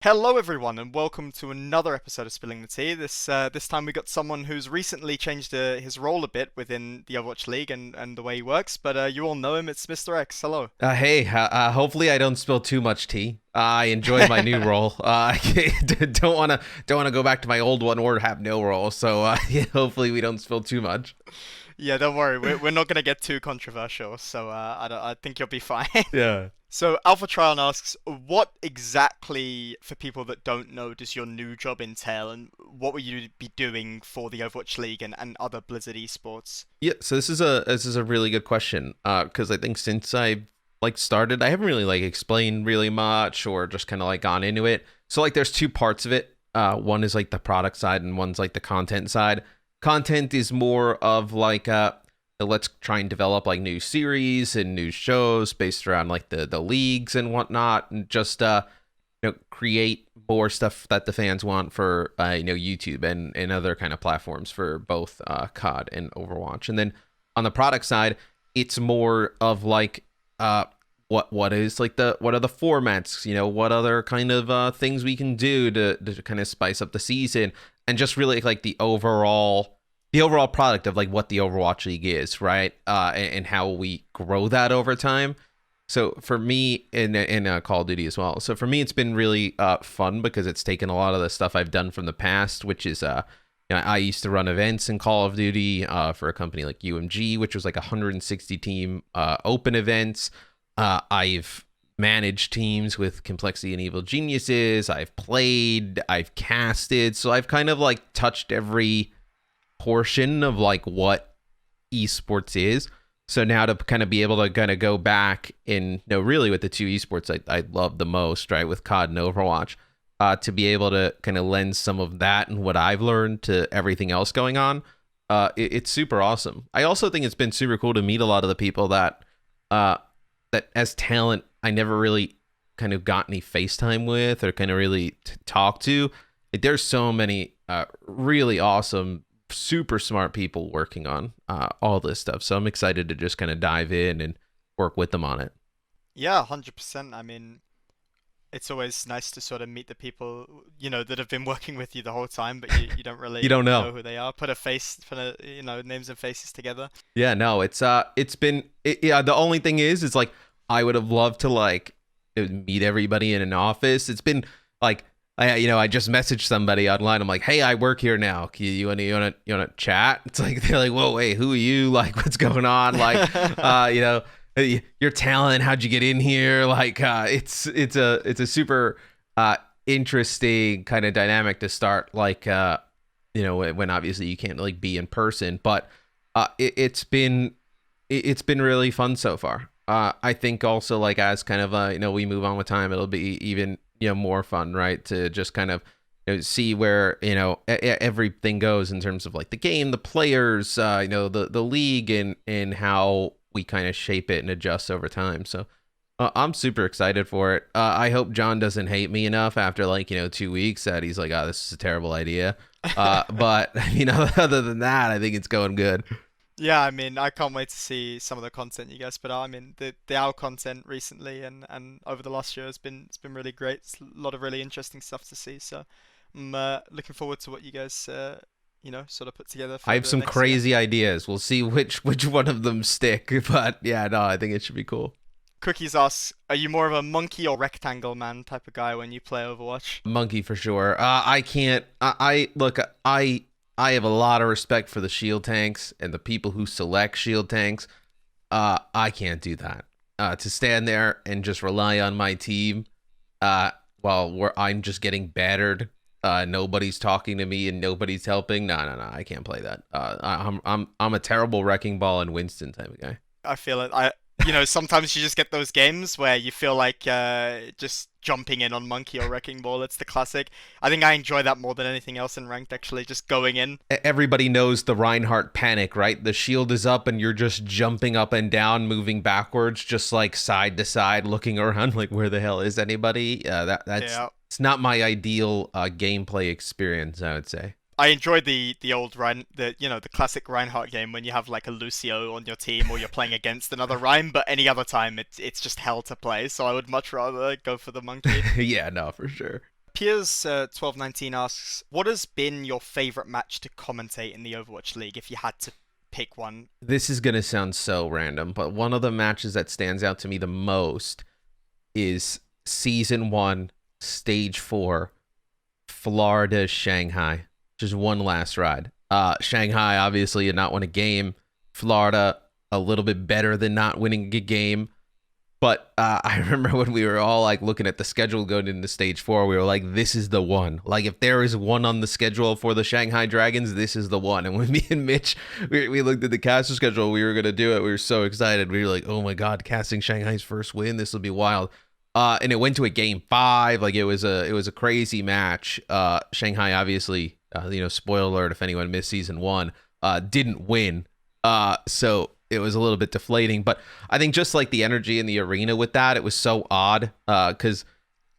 Hello, everyone, and welcome to another episode of Spilling the Tea. This time we got someone who's recently changed his role a bit within the Overwatch League and the way he works. But you all know him. It's Mr. X. Hello. Hopefully I don't spill too much tea. I enjoy my new role. I don't want to go back to my old one or have no role. So yeah, hopefully we don't spill too much. Yeah, don't worry. We're not gonna get too controversial, so I think you'll be fine. Yeah. So Alpha Trion asks, what exactly, for people that don't know, does your new job entail, and what will you be doing for the Overwatch League and other Blizzard esports? Yeah, so this is a really good question. Because I think since I started, I haven't really explained really much or just kind of gone into it. So there's two parts of it. One is the product side and one's the content side. Content is more of let's try and develop new series and new shows based around the leagues and whatnot, and just create more stuff that the fans want for YouTube and other kind of platforms for both COD and Overwatch. And then on the product side, it's more of what is what are the formats, what other kind of things we can do to kind of spice up the season, and just really the overall product of what the Overwatch League is, right? And how we grow that over time. So for me, in Call of Duty as well. So for me, it's been really fun because it's taken a lot of the stuff I've done from the past, which is I used to run events in Call of Duty for a company like UMG, which was 160 team open events. I've managed teams with Complexity and Evil Geniuses. I've played, I've casted. So I've kind of touched every portion of what esports is. So now to kind of be able to kind of go back and really with the two esports I love the most, right, with COD and Overwatch, to be able to kind of lend some of that and what I've learned to everything else going on, it's super awesome. I also think it's been super cool to meet a lot of the people that as talent I never really kind of got any FaceTime with or kind of really talk to. There's so many really awesome, super smart people working on all this stuff. So I'm excited to just kind of dive in and work with them on it. Yeah, 100%. I mean, it's always nice to sort of meet the people, that have been working with you the whole time, but you don't You really don't know. know who they are. Put names and faces together. Yeah, no, yeah, the only thing is I would have loved to meet everybody in an office. It's been I just messaged somebody online. I'm like, hey, I work here now. You wanna chat? It's they're like, whoa, wait, who are you? What's going on? Your talent. How'd you get in here? It's a super interesting kind of dynamic to start. When obviously you can't be in person, but it's been really fun so far. I think also as kind of we move on with time, it'll be even more fun, right, to just kind of see where everything goes in terms of the game, the players, the league, and how we kind of shape it and adjust over time. So I'm super excited for it. I hope John doesn't hate me enough after 2 weeks that he's like, oh, this is a terrible idea. But other than that, I think it's going good. Yeah, I mean, I can't wait to see some of the content you guys put out. I mean, the OWL content recently and over the last year it's been really great. It's a lot of really interesting stuff to see. So I'm looking forward to what you guys sort of put together I for have the some next year. crazy ideas. We'll see which one of them stick. But yeah, no, I think it should be cool. Cookies asks, are you more of a monkey or rectangle man type of guy when you play Overwatch? Monkey for sure. I can't. I look. I have a lot of respect for the shield tanks and the people who select shield tanks. I can't do that. To stand there and just rely on my team, while I'm just getting battered. Nobody's talking to me and nobody's helping. No, no, no. I can't play that. I'm a terrible wrecking ball and Winston type of guy. I feel it. Sometimes you just get those games where you feel like just jumping in on Monkey or Wrecking Ball. It's the classic. I think I enjoy that more than anything else in ranked, actually, just going in. Everybody knows the Reinhardt panic, right? The shield is up and you're just jumping up and down, moving backwards, just side to side, looking around where the hell is anybody? That's Yeah. it's not my ideal gameplay experience, I would say. I enjoy the old the classic Reinhardt game when you have like a Lucio on your team or you're playing against another Rein, but any other time it's just hell to play. So I would much rather go for the Monkey. Yeah, no, for sure. Piers 1219 asks, what has been your favorite match to commentate in the Overwatch League if you had to pick one? This is gonna sound so random, but one of the matches that stands out to me the most is Season 1, Stage 4, Florida, Shanghai. Just one last ride. Shanghai obviously did not win a game. Florida, a little bit better than not winning a game. But I remember when we were all like looking at the schedule going into Stage 4, we were like, this is the one. Like, if there is one on the schedule for the Shanghai Dragons, this is the one. And when me and Mitch, we looked at the caster schedule, we were going to do it. We were so excited. We were like, oh my God, casting Shanghai's first win. This will be wild. And it went to a game 5. Like, it was a crazy match. Shanghai, obviously, spoiler alert if anyone missed Season 1, didn't win. So it was a little bit deflating, but I think just like the energy in the arena with that, it was so odd because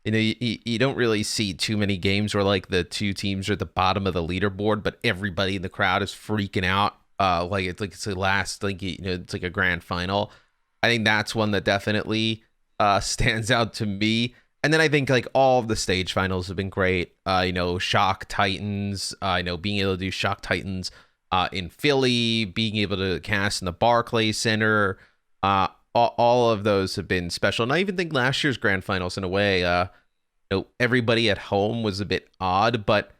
you don't really see too many games where like the two teams are at the bottom of the leaderboard, but everybody in the crowd is freaking out. Like it's the last, like, it's like a grand final. I think that's one that definitely stands out to me. And then I think like all of the stage finals have been great. Shock Titans. Being able to do Shock Titans in Philly, being able to cast in the Barclays Center, all of those have been special. And I even think last year's grand finals, in a way, everybody at home was a bit odd, but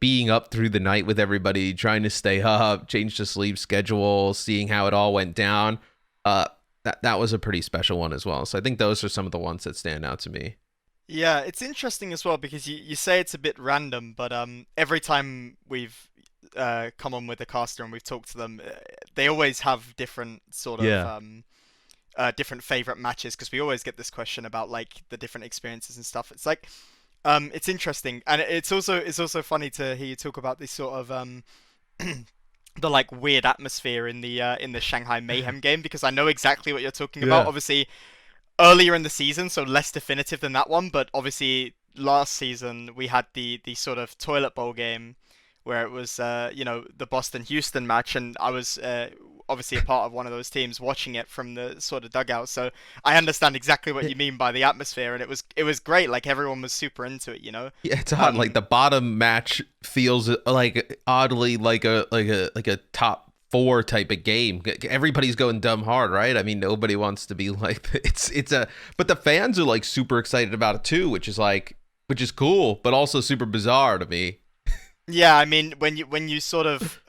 being up through the night with everybody, trying to stay up, change the sleep schedule, seeing how it all went down, that was a pretty special one as well. So I think those are some of the ones that stand out to me. Yeah, it's interesting as well because you say it's a bit random, but every time we've come on with a caster and we've talked to them, they always have different sort of different favorite matches, because we always get this question about like the different experiences and stuff. It's like it's interesting, and it's also funny to hear you talk about this sort of the like weird atmosphere in the Shanghai Mayhem game, because I know exactly what you're talking about. Obviously earlier in the season, so less definitive than that one, but obviously last season we had the sort of toilet bowl game where it was, the Boston-Houston match, and I was obviously a part of one of those teams watching it from the sort of dugout. So I understand exactly what you mean by the atmosphere, and it was great. Like, everyone was super into it, Yeah, it's odd. Like, the bottom match feels like oddly like a top 4 type of game. Everybody's going dumb hard, right? I mean, nobody wants to be like but the fans are like super excited about it too, which is cool, but also super bizarre to me. Yeah, I mean, when you sort of,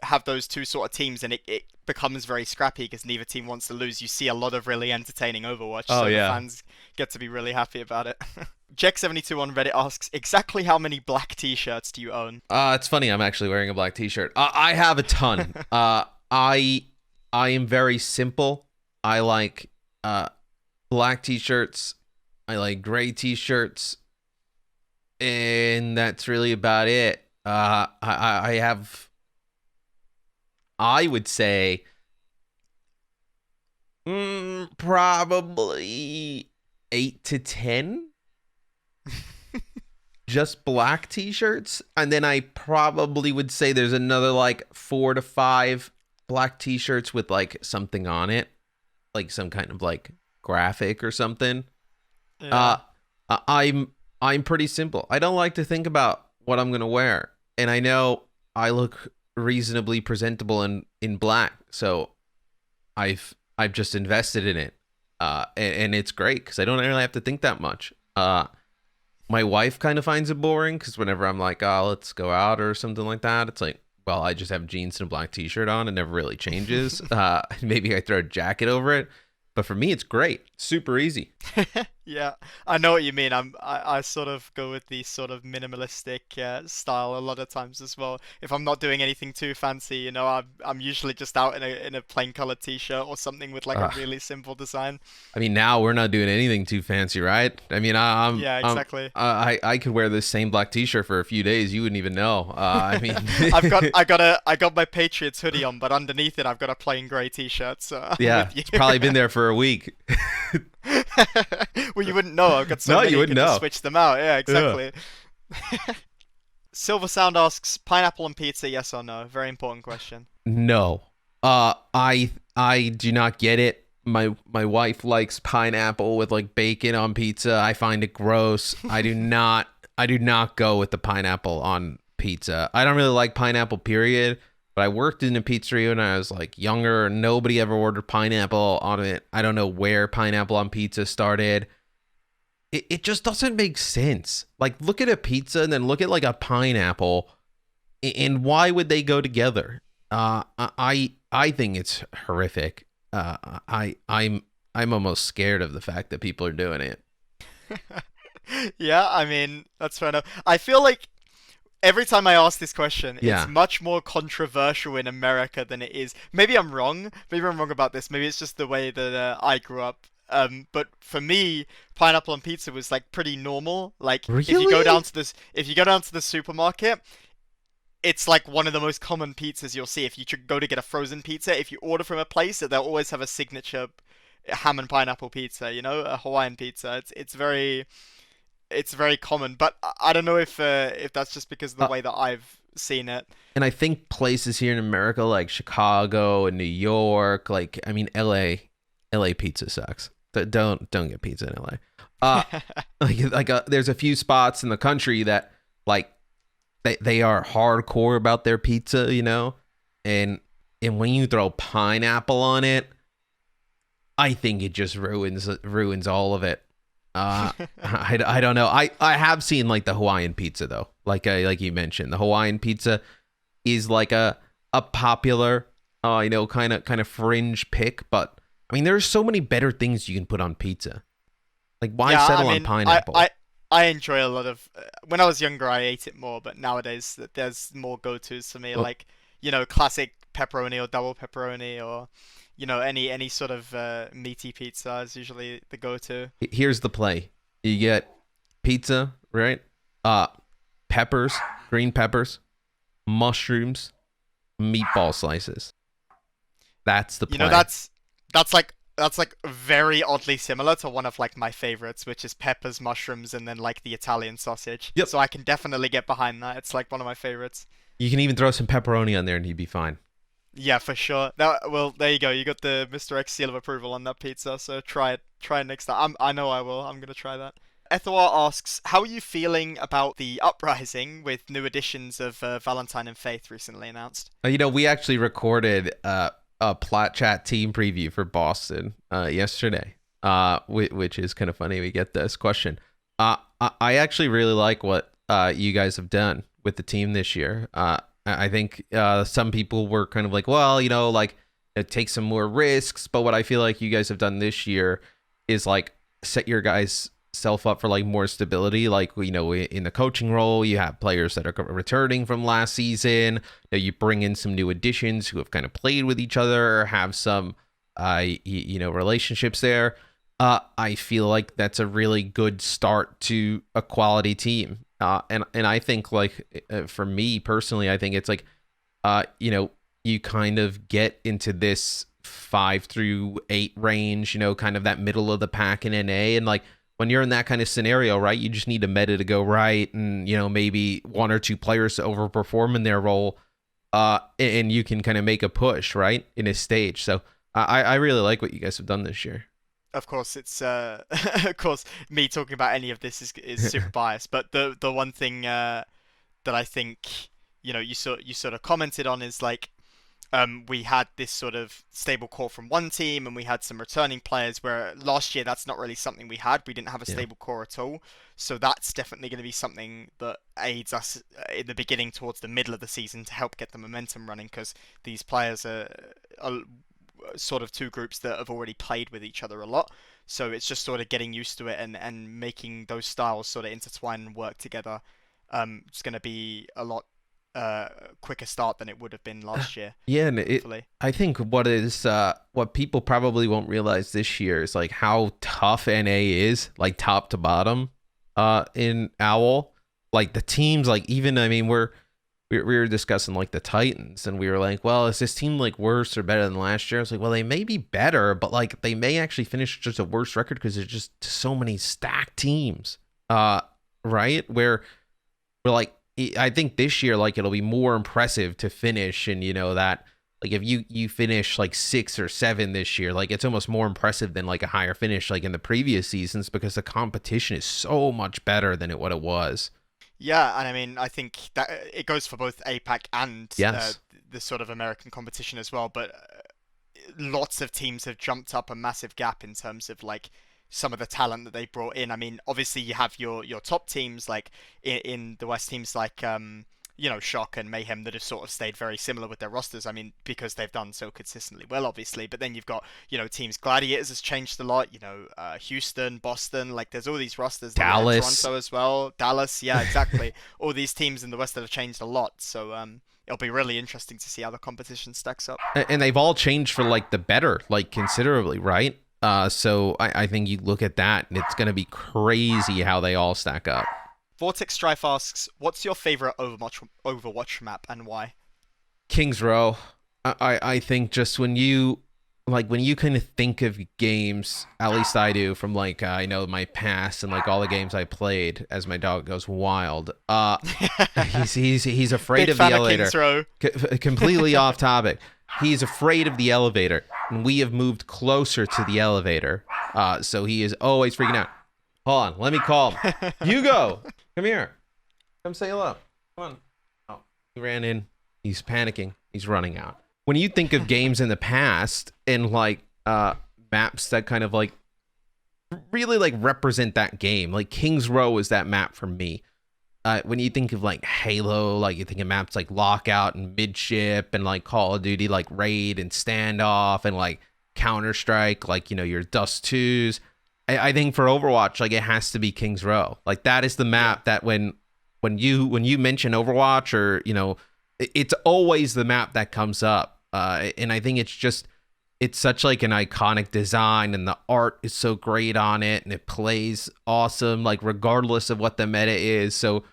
have those two sort of teams, and it becomes very scrappy because neither team wants to lose, you see a lot of really entertaining Overwatch, so the fans get to be really happy about it. Jack72 on Reddit asks, exactly how many black t-shirts do you own? It's funny, I'm actually wearing a black t-shirt. I have a ton. I am very simple. I like black t-shirts. I like gray t-shirts. And that's really about it. I have, I would say, probably 8 to 10 just black t-shirts. And then I probably would say there's another like 4 to 5 black t-shirts with like something on it, like some kind of like graphic or something. Yeah. I'm pretty simple. I don't like to think about what I'm going to wear. And I know I look reasonably presentable in black. So I've just invested in it. And it's great because I don't really have to think that much. My wife kind of finds it boring because whenever I'm like, oh, let's go out or something like that, it's like, well, I just have jeans and a black t-shirt on. It never really changes. Maybe I throw a jacket over it. But for me, it's great. Super easy. Yeah, I know what you mean. I sort of go with the sort of minimalistic style a lot of times as well. If I'm not doing anything too fancy, I'm usually just out in a plain colored t-shirt or something with like a really simple design. I mean, now we're not doing anything too fancy, right? I mean, yeah, exactly. I could wear this same black t-shirt for a few days. You wouldn't even know. I mean, I got my Patriots hoodie on, but underneath it I've got a plain gray t-shirt. So yeah, it's probably been there for a week. Well, you wouldn't know. I've got so many, you wouldn't know. Just switch them out. Yeah, exactly. Yeah. Silver Sound asks, pineapple and pizza, yes or no? Very important question. No. I do not get it. my wife likes pineapple with like bacon on pizza. I find it gross. I do not go with the pineapple on pizza. I don't really like pineapple, period. But I worked in a pizzeria when I was like younger. Nobody ever ordered pineapple on it. I don't know where pineapple on pizza started. It just doesn't make sense. Like, look at a pizza and then look at like a pineapple, and why would they go together? I think it's horrific. I'm almost scared of the fact that people are doing it. Yeah, I mean, that's fair enough. I feel like every time I ask this question, it's Yeah, much more controversial in America than it is. Maybe I'm wrong. Maybe I'm wrong about this. Maybe it's just the way that I grew up. But for me, pineapple on pizza was like pretty normal. Like really? if you go down to the supermarket, it's like one of the most common pizzas you'll see. If you go to get a frozen pizza, if you order from a place, they'll always have a signature ham and pineapple pizza. You know, a Hawaiian pizza. It's very common, but I don't know if that's just because of the Uh, way that I've seen it. and I think places here in America like Chicago and New York, like I mean LA pizza sucks. Don't get pizza in LA. Uh there's a few spots in the country that like they are hardcore about their pizza, and when you throw pineapple on it, I think it just ruins all of it. I don't know. I have seen like the Hawaiian pizza though. Like you mentioned, the Hawaiian pizza is like a popular kind of fringe pick, but I mean there's so many better things you can put on pizza. Like why Yeah, I settle on mean, I, pineapple? I, I enjoy a lot of. When I was younger, I ate it more, but nowadays there's more go-tos for me, Well, like classic pepperoni or double pepperoni, or any sort of meaty pizza is usually the go-to. here's the play. You get pizza, right? Uh peppers, green peppers, mushrooms, meatball slices. That's the You know, play. that's like very oddly similar to one of like my favorites, which is peppers, mushrooms, and then like the Italian sausage. Yep. So I can definitely get behind that. It's like one of my favorites. You can even throw some pepperoni on there and you'd be fine. Yeah, for sure. Well, there you go. You got the Mr. X seal of approval on that pizza, so try it. Try it next time. I know I will. I'm gonna try that. Ethel asks, how are you feeling about the Uprising with new editions of Valentine and Faith recently announced? We actually recorded a plot chat team preview for Boston yesterday, which is kind of funny. We get this question. I actually really like what you guys have done with the team this year. I think some people were kind of like, well, like it takes some more risks. But what I feel like you guys have done this year is like set your guys self up for like more stability. Like, in the coaching role, you have players that are returning from last season. You bring in some new additions who have kind of played with each other, have some, relationships there. I feel like that's a really good start to a quality team. And I think like for me personally, I think it's like, you kind of get into this 5 through 8 range, kind of that middle of the pack in NA. And like when you're in that kind of scenario, right, you just need a meta to go right. And, maybe one or two players to overperform in their role. And you can kind of make a push, right, in a stage. So I really like what you guys have done this year. Of course, it's of course me talking about any of this is super biased, but the one thing that I think you sort of commented on is like we had this sort of stable core from one team and we had some returning players where last year that's not really something we had. We didn't have a Yeah. stable core at all. So that's definitely going to be something that aids us in the beginning towards the middle of the season to help get the momentum running because these players are sort of two groups that have already played with each other a lot. So it's just sort of getting used to it and making those styles sort of intertwine and work together. It's going to be a lot uh, quicker start than it would have been last year, Yeah, and hopefully. I think what people probably won't realize this year is like how tough NA is, like top to bottom, in OWL. Like the teams, like even I mean we were discussing like the Titans, and we were like, well, is this team like worse or better than last year? I was like, well, they may be better, but like they may actually finish just a worse record because there's just so many stacked teams, right? Where we're like, I think this year, like it'll be more impressive to finish in that. Like if you finish like 6 or 7 this year, like it's almost more impressive than like a higher finish like in the previous seasons because the competition is so much better than what it was. Yeah, and I mean, I think that it goes for both APAC and Yes. the sort of American competition as well. But lots of teams have jumped up a massive gap in terms of like some of the talent that they brought in. I mean, obviously you have your top teams like in the West, teams like Shock and Mayhem that have sort of stayed very similar with their rosters. I mean, because they've done so consistently well, obviously. But then you've got teams. Gladiators has changed a lot. Houston, Boston. Like there's all these rosters. Dallas. Toronto as well. Dallas. Yeah, exactly. All these teams in the West that have changed a lot. So it'll be really interesting to see how the competition stacks up. And they've all changed for like the better, like considerably, right? So I think you look at that and it's going to be crazy how they all stack up. Vortex Strife asks, "What's your favorite Overwatch map and why?" Kings Row. I think just when you kind of think of games, at least I do, from like I know my past and like all the games I played as my dog goes wild. He's afraid Big of the fan elevator. Kings Row. Completely off topic. He's afraid of the elevator, and we have moved closer to the elevator. So he is always freaking out. Hold on, let me call him. Hugo, come here. Come say hello. Come on. Oh, he ran in. He's panicking. He's running out. When you think of games in the past and like maps that kind of like really like represent that game, like Kings Row is that map for me. When you think of like Halo, like you think of maps like Lockout and Midship and like Call of Duty, like Raid and Standoff and like Counter-Strike, like, your Dust 2s. I think for Overwatch, like it has to be Kings Row. Like that is the map that when you mention Overwatch or, it's always the map that comes up. And I think it's such like an iconic design and the art is so great on it and it plays awesome, like regardless of what the meta is. So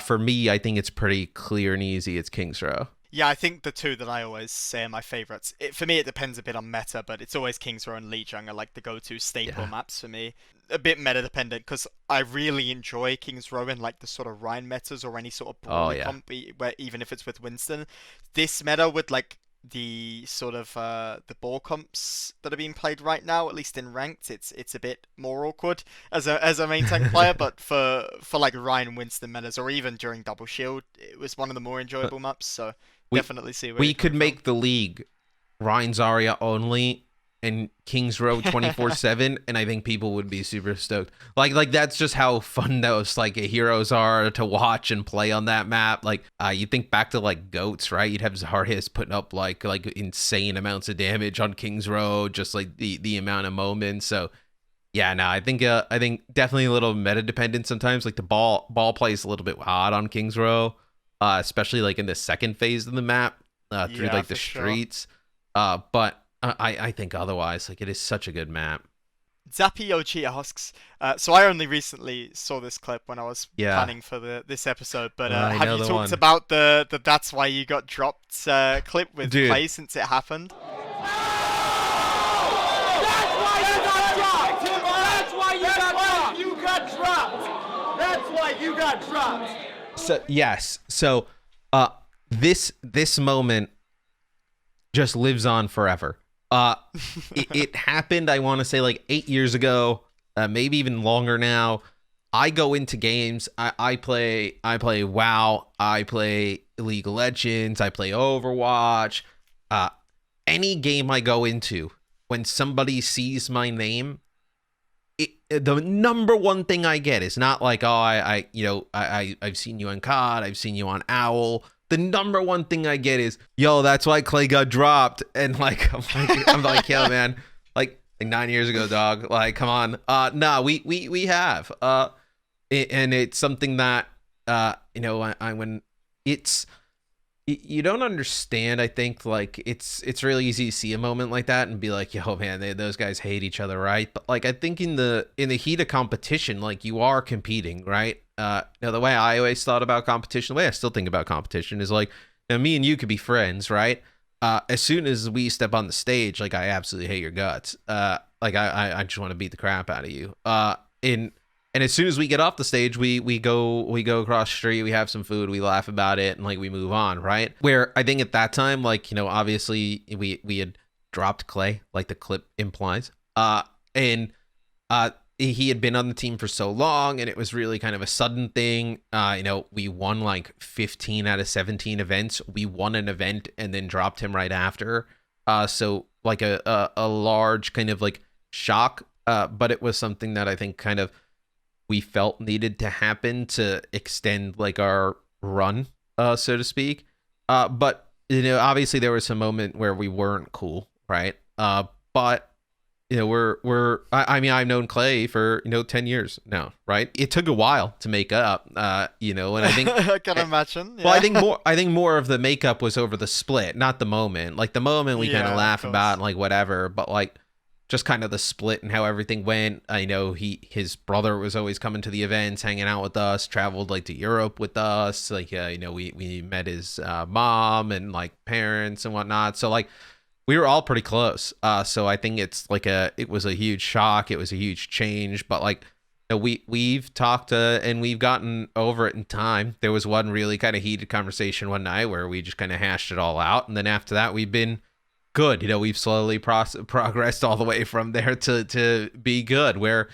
for me, I think it's pretty clear and easy. It's Kings Row. Yeah, I think the two that I always say are my favourites. For me, it depends a bit on meta, but it's always Kings Row and Lijiang are like the go-to staple maps for me. A bit meta dependent because I really enjoy Kings Row in like the sort of Rhine metas or any sort of brawly comp, where even if it's with Winston, this meta with like the sort of the ball comps that are being played right now, at least in ranked, it's a bit more awkward as a main tank player. But for like Ryan Winston metas or even during Double Shield, it was one of the more enjoyable maps. So definitely see where we could make the league Ryan Zarya only and Kings Row 24/7, and I think people would be super stoked. Like that's just how fun those like heroes are to watch and play on that map. Like you think back to like goats, right? You'd have Zarya putting up like insane amounts of damage on Kings Row, just like the amount of moments. So yeah, no, I think definitely a little meta dependent sometimes. Like the ball play is a little bit odd on Kings Row, especially like in the second phase of the map through like the streets. But I think otherwise, like it is such a good map. Zappy Yoji asks, so I only recently saw this clip when I was planning for this episode, but have you talked about the "That's Why You Got Dropped" clip with Clay since it happened? That's why you got dropped. That's why you got dropped. So yes, so this moment just lives on forever. It happened, I want to say like 8 years ago, maybe even longer now. I go into games. I play WoW. I play League of Legends. I play Overwatch. Any game I go into, when somebody sees my name, the number one thing I get is not like, oh, I've seen you on COD. I've seen you on OWL. The number one thing I get is, yo, that's why Clay got dropped. And like, I'm like, yo, man, like 9 years ago, dog. Like, come on. No, we have. And it's something that, when it's, you don't understand. I think like it's really easy to see a moment like that and be like, yo, man, those guys hate each other, right? But like, I think in the heat of competition, like you are competing, right? The way I always thought about competition, the way I still think about competition is like, me and you could be friends, right? As soon as we step on the stage, like I absolutely hate your guts. Like I just want to beat the crap out of you. And as soon as we get off the stage, we go across the street, we have some food, we laugh about it, and like we move on, right? Where I think at that time, like, you know, obviously we had dropped Clay, like the clip implies. And he had been on the team for so long, and it was really kind of a sudden thing. You know, we won like 15 out of 17 events. We won an event and then dropped him right after. So like a large kind of like shock, but it was something that I think kind of we felt needed to happen to extend like our run, so to speak. But you know, obviously there was some moment where we weren't cool, right? But you know, I mean, I've known Clay for, you know, 10 years now, right? It took a while to make up, you know, and I think I can imagine. Yeah. well, I think more of the makeup was over the split, not the moment. Like the moment we kind of laugh about and like whatever, but like just kind of the split and how everything went. I know his brother was always coming to the events, hanging out with us, traveled like to Europe with us. Like, you know, we met his mom and like parents and whatnot. So like we were all pretty close. So I think it's like it was a huge shock. It was a huge change, but like, you know, we've talked and we've gotten over it in time. There was one really kind of heated conversation one night where we just kind of hashed it all out. And then after that, we've been good. You know, we've slowly progressed all the way from there to be good, where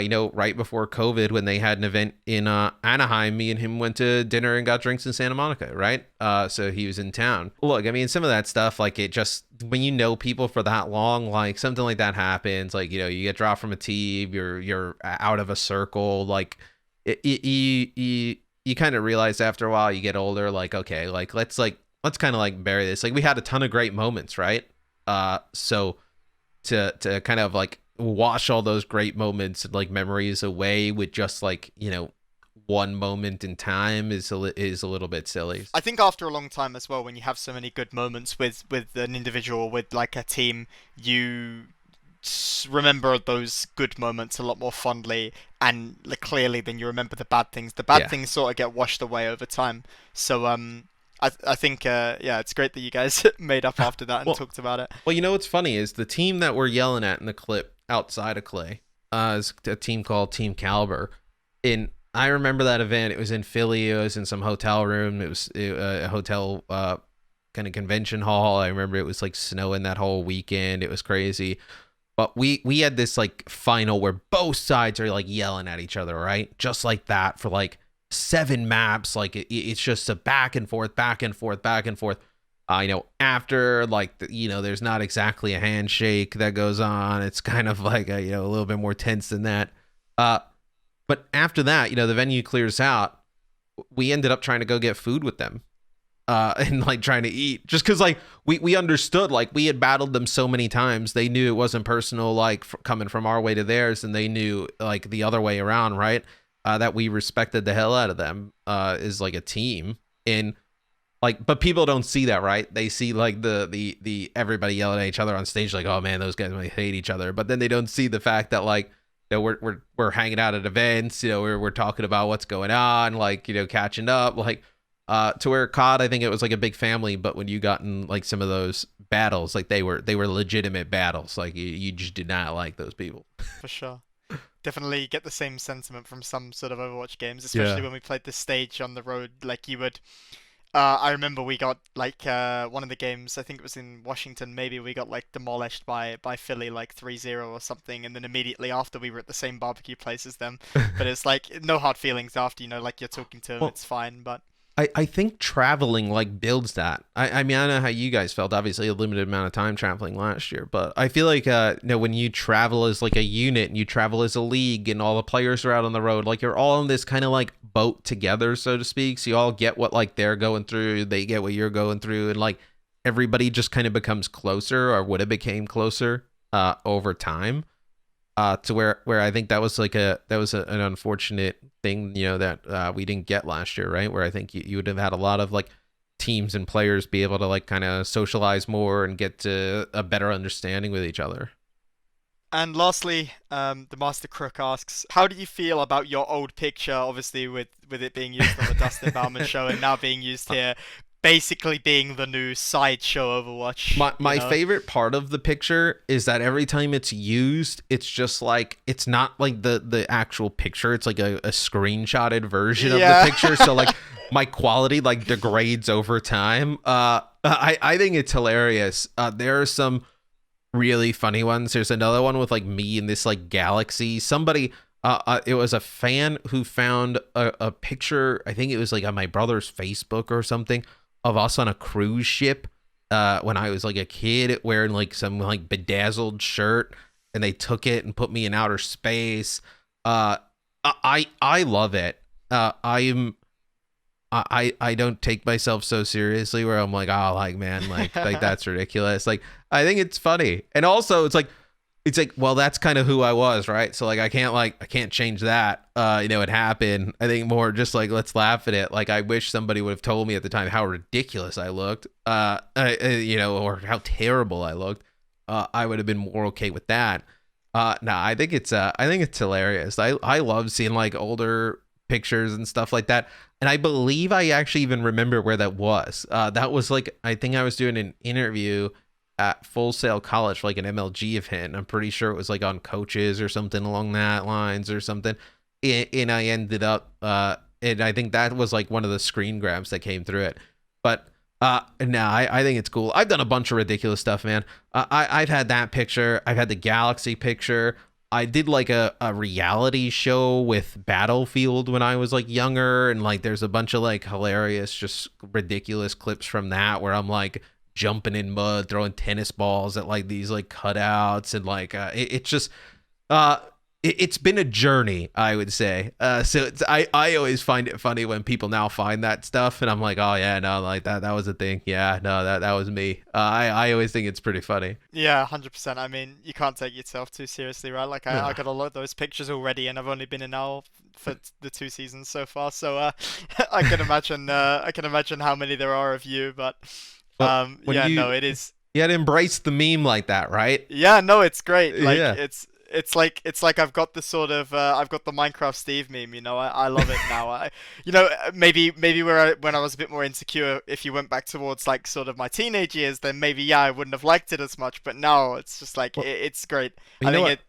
you know, right before COVID, when they had an event in Anaheim, me and him went to dinner and got drinks in Santa Monica, right? So he was in town. Look, I mean, some of that stuff, like it just, when you know people for that long, like something like that happens, like, you know, you get dropped from a team, you're out of a circle, like you kind of realize after a while, you get older, like, okay, like let's kind of like bury this. Like we had a ton of great moments, right? So to kind of like wash all those great moments and like memories away with just like, you know, one moment in time is a little bit silly. I think after a long time as well, when you have so many good moments with an individual, with like a team, you remember those good moments a lot more fondly and like, clearly than you remember the bad things. The bad things sort of get washed away over time. So I think yeah, it's great that you guys made up after that and talked about it. Well, you know what's funny is the team that we're yelling at in the clip outside of Clay is a team called Team Caliber. And I remember that event. It was in Philly. It was in some hotel room. It was a hotel kind of convention hall. I remember it was like snowing that whole weekend. It was crazy. But we had this like final where both sides are like yelling at each other, right? Just like that for like 7 maps. Like it's just a back and forth, back and forth, back and forth. You know, after like, you know, there's not exactly a handshake that goes on. It's kind of like a, you know, a little bit more tense than that. But after that, you know, the venue clears out. We ended up trying to go get food with them, and like trying to eat, just because like we understood, like we had battled them so many times. They knew it wasn't personal, like coming from our way to theirs, and they knew like the other way around, right? That we respected the hell out of them as like a team. And like, but people don't see that, right? They see like the everybody yelling at each other on stage, like, oh man, those guys might hate each other. But then they don't see the fact that like, you know, we're hanging out at events, you know, we're talking about what's going on, like, you know, catching up, like to where COD, I think it was like a big family. But when you got in like some of those battles, like they were legitimate battles. Like you just did not like those people. For sure. Definitely get the same sentiment from some sort of Overwatch games, especially when we played this stage on the road. Like you would, I remember we got like one of the games, I think it was in Washington, maybe we got like demolished by Philly like 3-0 or something, and then immediately after we were at the same barbecue place as them. But it's like no hard feelings after, you know, like you're talking to them, it's fine. But I think traveling like builds that. I mean, I don't know how you guys felt. Obviously, a limited amount of time traveling last year, but I feel like you know, when you travel as like a unit and you travel as a league and all the players are out on the road, like you're all in this kind of like boat together, so to speak. So you all get what like they're going through, they get what you're going through, and like everybody just kind of becomes closer, or would have became closer over time. To where I think that was like an unfortunate thing, you know, that we didn't get last year, right? Where I think you would have had a lot of like teams and players be able to like kind of socialize more and get to a better understanding with each other. And lastly, the Master Crook asks, how do you feel about your old picture, obviously with it being used on the Dustin Bauman show and now being used here? basically being the new sideshow Overwatch. My favorite part of the picture is that every time it's used, it's just like, it's not like the actual picture. It's like a screenshotted version of the picture. So like my quality like degrades over time. I think it's hilarious. There are some really funny ones. There's another one with like me in this like galaxy. Somebody, it was a fan who found a picture. I think it was like on my brother's Facebook or something, of us on a cruise ship when I was like a kid, wearing like some like bedazzled shirt, and they took it and put me in outer space. I love it. I don't take myself so seriously where I'm like, oh, like, man, like that's ridiculous. Like, I think it's funny. And also it's like, well, that's kind of who I was, right? So like I can't change that. It happened. I think more just like, let's laugh at it. Like, I wish somebody would have told me at the time how ridiculous I looked, or how terrible I looked. I would have been more okay with that. I think it's hilarious. I love seeing like older pictures and stuff like that. And I believe I actually even remember where that was. That was like, I think I was doing an interview at Full Sail College for like an MLG event. I'm pretty sure it was like on coaches or something along that lines or something. And I ended up, and I think that was like one of the screen grabs that came through it. But I think it's cool. I've done a bunch of ridiculous stuff, man. I've had that picture. I've had the Galaxy picture. I did like a reality show with Battlefield when I was like younger. And like, there's a bunch of like hilarious, just ridiculous clips from that where I'm like jumping in mud, throwing tennis balls at like these like cutouts. And like, it's just, it's been a journey, I would say. So I always find it funny when people now find that stuff, and I'm like, oh yeah, no, like that was a thing. Yeah, no, that was me. I always think it's pretty funny. Yeah, 100%. I mean, you can't take yourself too seriously, right? Like I got a lot of those pictures already, and I've only been in OWL for the 2 seasons so far. So I can imagine how many there are of you. But it is. You had to embrace the meme like that, right? Yeah, no, it's great. Like it's like I've got the sort of I've got the Minecraft Steve meme, I love it now. Maybe when I was a bit more insecure, if you went back towards like sort of my teenage years, then maybe I wouldn't have liked it as much, but now it's just like it's great. I think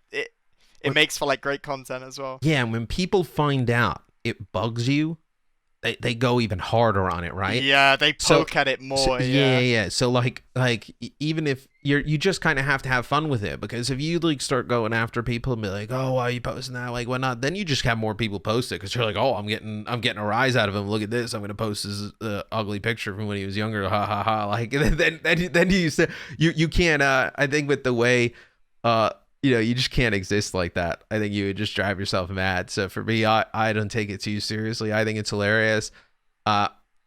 it makes for like great content as well. Yeah, and when people find out it bugs you, they go even harder on it, right? Yeah, they poke at it more. Yeah. So like even if you just kind of have to have fun with it, because if you like start going after people and be like, oh, why are you posting that, like whatnot, then you just have more people post it because you're like, oh, I'm getting a rise out of him. Look at this, I'm gonna post his ugly picture from when he was younger. Ha ha ha. Like then you can't. I think with the way you just can't exist like that. I think you would just drive yourself mad. So for me, I don't take it too seriously. I think it's hilarious.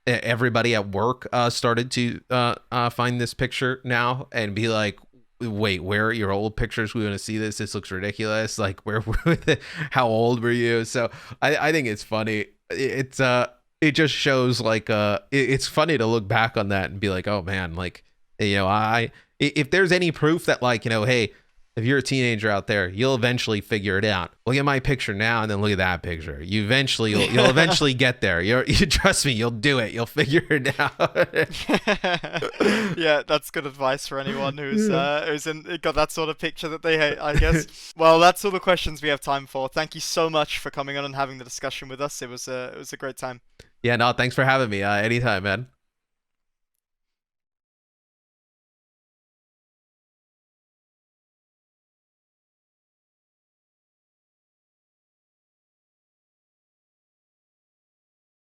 Everybody at work started to find this picture now and be like, wait, where are your old pictures? We want to see this. This looks ridiculous. Like, where were they? How old were you? So I think it's funny. It just shows like it's funny to look back on that and be like, oh man, like, if there's any proof that like, hey, if you're a teenager out there, you'll eventually figure it out. Look at my picture now, and then look at that picture. You'll eventually get there. You trust me, you'll do it. You'll figure it out. Yeah, that's good advice for anyone who's got that sort of picture that they hate, I guess. Well, that's all the questions we have time for. Thank you so much for coming on and having the discussion with us. It was a great time. Yeah, no, thanks for having me. Anytime, man.